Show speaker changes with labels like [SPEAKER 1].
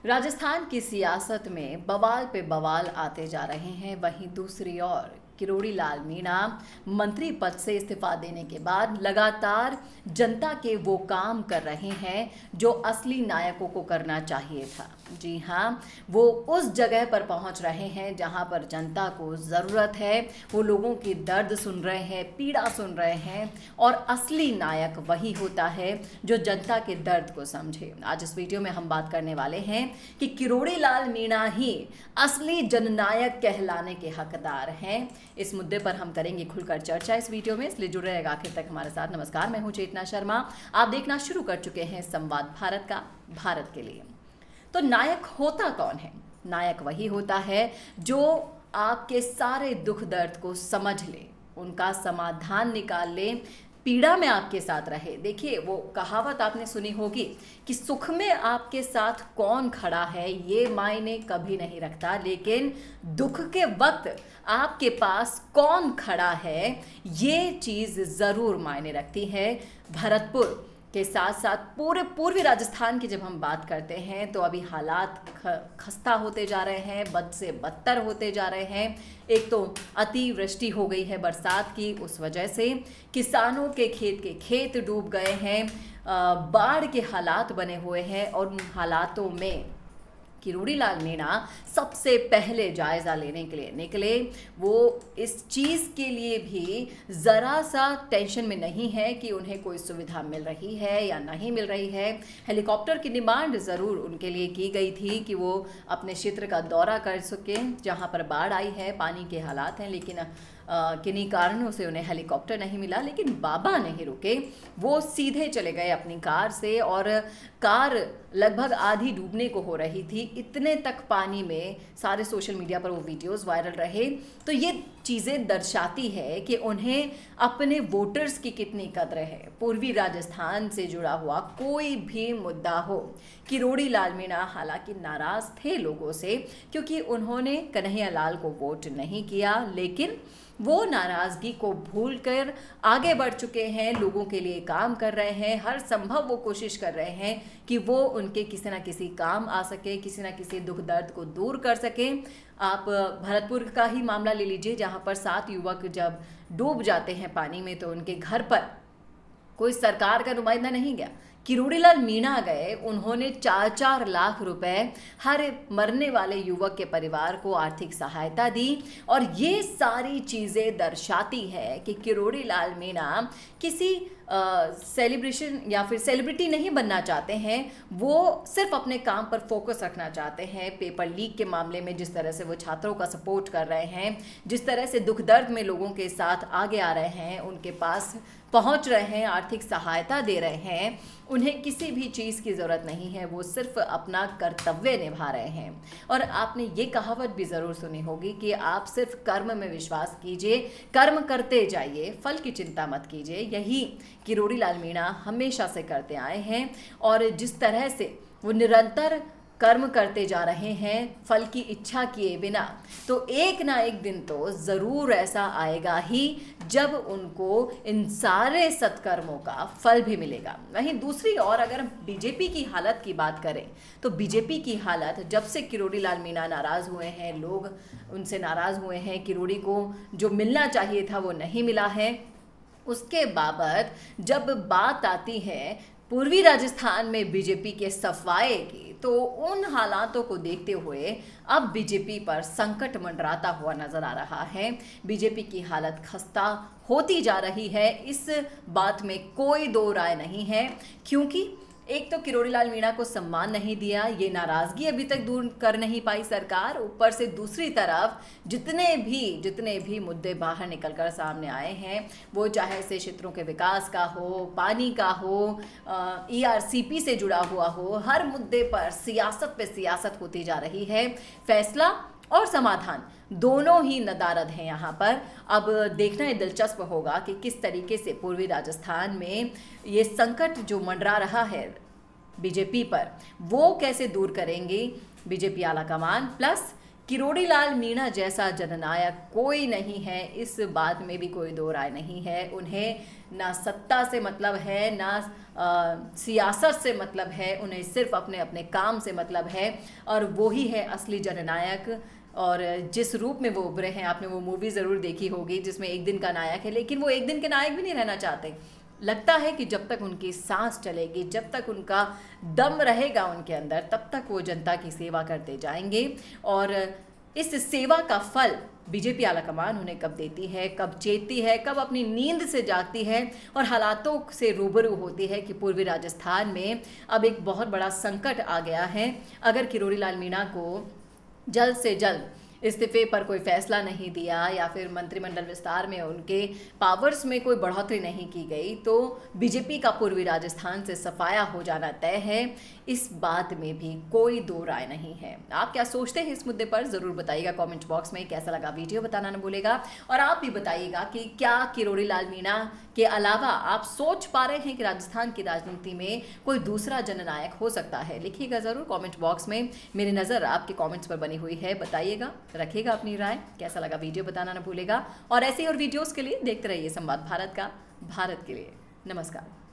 [SPEAKER 1] राजस्थान की सियासत में बवाल पे बवाल आते जा रहे हैं। वहीं दूसरी ओर किरोड़ी लाल मीणा मंत्री पद से इस्तीफा देने के बाद लगातार जनता के वो काम कर रहे हैं जो असली नायकों को करना चाहिए था। जी हाँ, वो उस जगह पर पहुंच रहे हैं जहां पर जनता को ज़रूरत है। वो लोगों की दर्द सुन रहे हैं, पीड़ा सुन रहे हैं, और असली नायक वही होता है जो जनता के दर्द को समझे। आज इस वीडियो में हम बात करने वाले हैं कि किरोड़ी लाल मीणा ही असली जननायक कहलाने के हकदार हैं। इस मुद्दे पर हम करेंगे खुलकर चर्चा इस वीडियो में, इसलिए जुड़े रहेगा आखिर तक हमारे साथ। नमस्कार, मैं हूं चेतना शर्मा। आप देखना शुरू कर चुके हैं संवाद भारत का, भारत के लिए। तो नायक होता कौन है? नायक वही होता है जो आपके सारे दुख दर्द को समझ ले, उनका समाधान निकाल ले, पीड़ा में आपके साथ रहे। देखिए, वो कहावत आपने सुनी होगी कि सुख में आपके साथ कौन खड़ा है ये मायने कभी नहीं रखता, लेकिन दुख के वक्त आपके पास कौन खड़ा है ये चीज़ ज़रूर मायने रखती है। भरतपुर के साथ साथ पूरे पूर्वी राजस्थान की जब हम बात करते हैं तो अभी हालात खस्ता होते जा रहे हैं, बद से बदतर होते जा रहे हैं। एक तो अतिवृष्टि हो गई है बरसात की, उस वजह से किसानों के खेत डूब गए हैं, बाढ़ के हालात बने हुए हैं, और उन हालातों में किरोड़ी लाल मीणा सबसे पहले जायज़ा लेने के लिए निकले। वो इस चीज़ के लिए भी ज़रा सा टेंशन में नहीं है कि उन्हें कोई सुविधा मिल रही है या नहीं मिल रही है। हेलीकॉप्टर की डिमांड ज़रूर उनके लिए की गई थी कि वो अपने क्षेत्र का दौरा कर सकें जहां पर बाढ़ आई है, पानी के हालात हैं, लेकिन किन्हीं कारणों से उन्हें हेलीकॉप्टर नहीं मिला। लेकिन बाबा नहीं रुके, वो सीधे चले गए अपनी कार से, और कार लगभग आधी डूबने को हो रही थी। इतने तक पानी में सारे सोशल मीडिया पर वो वीडियोस वायरल रहे। तो ये चीज़ें दर्शाती है कि उन्हें अपने वोटर्स की कितनी कद्र है। पूर्वी राजस्थान से जुड़ा हुआ कोई भी मुद्दा हो, किरोड़ी लाल मीणा हालांकि नाराज़ थे लोगों से क्योंकि उन्होंने कन्हैया लाल को वोट नहीं किया, लेकिन वो नाराज़गी को भूलकर आगे बढ़ चुके हैं, लोगों के लिए काम कर रहे हैं। हर संभव वो कोशिश कर रहे हैं कि वो उनके किसी ना किसी काम आ सके, किसी ना किसी दुख दर्द को दूर कर सके। आप भरतपुर का ही मामला ले लीजिए, जहाँ पर 7 युवक जब डूब जाते हैं पानी में तो उनके घर पर कोई सरकार का नुमाइंदा नहीं गया, किरोड़ी लाल मीणा गए। उन्होंने 4-4 लाख रुपए हर मरने वाले युवक के परिवार को आर्थिक सहायता दी। और ये सारी चीज़ें दर्शाती है कि किरोड़ी लाल मीणा किसी सेलिब्रेशन या फिर सेलिब्रिटी नहीं बनना चाहते हैं। वो सिर्फ अपने काम पर फोकस रखना चाहते हैं। पेपर लीक के मामले में जिस तरह से वो छात्रों का सपोर्ट कर रहे हैं, जिस तरह से दुख दर्द में लोगों के साथ आगे आ रहे हैं, उनके पास पहुंच रहे हैं, आर्थिक सहायता दे रहे हैं, उन्हें किसी भी चीज़ की ज़रूरत नहीं है। वो सिर्फ अपना कर्तव्य निभा रहे हैं। और आपने ये कहावत भी ज़रूर सुनी होगी कि आप सिर्फ कर्म में विश्वास कीजिए, कर्म करते जाइए, फल की चिंता मत कीजिए। यही किरोड़ी लाल मीणा हमेशा से करते आए हैं, और जिस तरह से वो निरंतर कर्म करते जा रहे हैं फल की इच्छा किए बिना, तो एक ना एक दिन तो ज़रूर ऐसा आएगा ही जब उनको इन सारे सत्कर्मों का फल भी मिलेगा। वहीं दूसरी ओर अगर बीजेपी की हालत की बात करें तो बीजेपी की हालत, जब से किरोड़ी लाल मीणा नाराज़ हुए हैं, लोग उनसे नाराज़ हुए हैं, किरोड़ी को जो मिलना चाहिए था वो नहीं मिला है, उसके बाबत जब बात आती है पूर्वी राजस्थान में बीजेपी के सफाए की, तो उन हालातों को देखते हुए अब बीजेपी पर संकट मंडराता हुआ नजर आ रहा है। बीजेपी की हालत खस्ता होती जा रही है, इस बात में कोई दो राय नहीं है। क्योंकि एक तो किरोड़ी लाल मीणा को सम्मान नहीं दिया, ये नाराज़गी अभी तक दूर कर नहीं पाई सरकार। ऊपर से दूसरी तरफ जितने भी मुद्दे बाहर निकलकर सामने आए हैं, वो चाहे से क्षेत्रों के विकास का हो, पानी का हो, ERCP से जुड़ा हुआ हो, हर मुद्दे पर सियासत पे सियासत होती जा रही है। फैसला और समाधान दोनों ही नदारद हैं यहाँ पर। अब देखना ये दिलचस्प होगा कि किस तरीके से पूर्वी राजस्थान में ये संकट जो मंडरा रहा है बीजेपी पर, वो कैसे दूर करेंगे बीजेपी आला कमान प्लस किरोड़ी लाल मीणा जैसा जननायक कोई नहीं है, इस बात में भी कोई दो राय नहीं है। उन्हें ना सत्ता से मतलब है, ना सियासत से मतलब है, उन्हें सिर्फ अपने अपने काम से मतलब है और वो ही है असली जननायक। और जिस रूप में वो उभरे हैं, आपने वो मूवी ज़रूर देखी होगी जिसमें एक दिन का नायक है, लेकिन वो एक दिन के नायक भी नहीं रहना चाहते। लगता है कि जब तक उनकी सांस चलेगी, जब तक उनका दम रहेगा उनके अंदर, तब तक वो जनता की सेवा करते जाएंगे। और इस सेवा का फल बीजेपी आलाकमान उन्हें कब देती है, कब चेतती है, कब अपनी नींद से जागती है और हालातों से रूबरू होती है कि पूर्वी राजस्थान में अब एक बहुत बड़ा संकट आ गया है। अगर किरोड़ी लाल मीणा को जल्द से जल्द इस्तीफे पर कोई फैसला नहीं दिया या फिर मंत्रिमंडल विस्तार में उनके पावर्स में कोई बढ़ोतरी नहीं की गई, तो बीजेपी का पूर्वी राजस्थान से सफाया हो जाना तय है। इस बात में भी कोई दो राय नहीं है। आप क्या सोचते हैं इस मुद्दे पर, ज़रूर बताइएगा कमेंट बॉक्स में। कैसा लगा वीडियो बताना न भूलेगा। और आप भी बताइएगा कि क्या किरोड़ी लाल मीणा के अलावा आप सोच पा रहे हैं कि राजस्थान की राजनीति में कोई दूसरा जननायक हो सकता है। लिखिएगा ज़रूर कमेंट बॉक्स में। मेरी नज़र आपके कमेंट्स पर बनी हुई है, बताइएगा, रखिएगा अपनी राय। कैसा लगा वीडियो बताना न भूलेगा। और ऐसे और वीडियोस के लिए देखते रहिए संवाद भारत का, भारत के लिए। नमस्कार।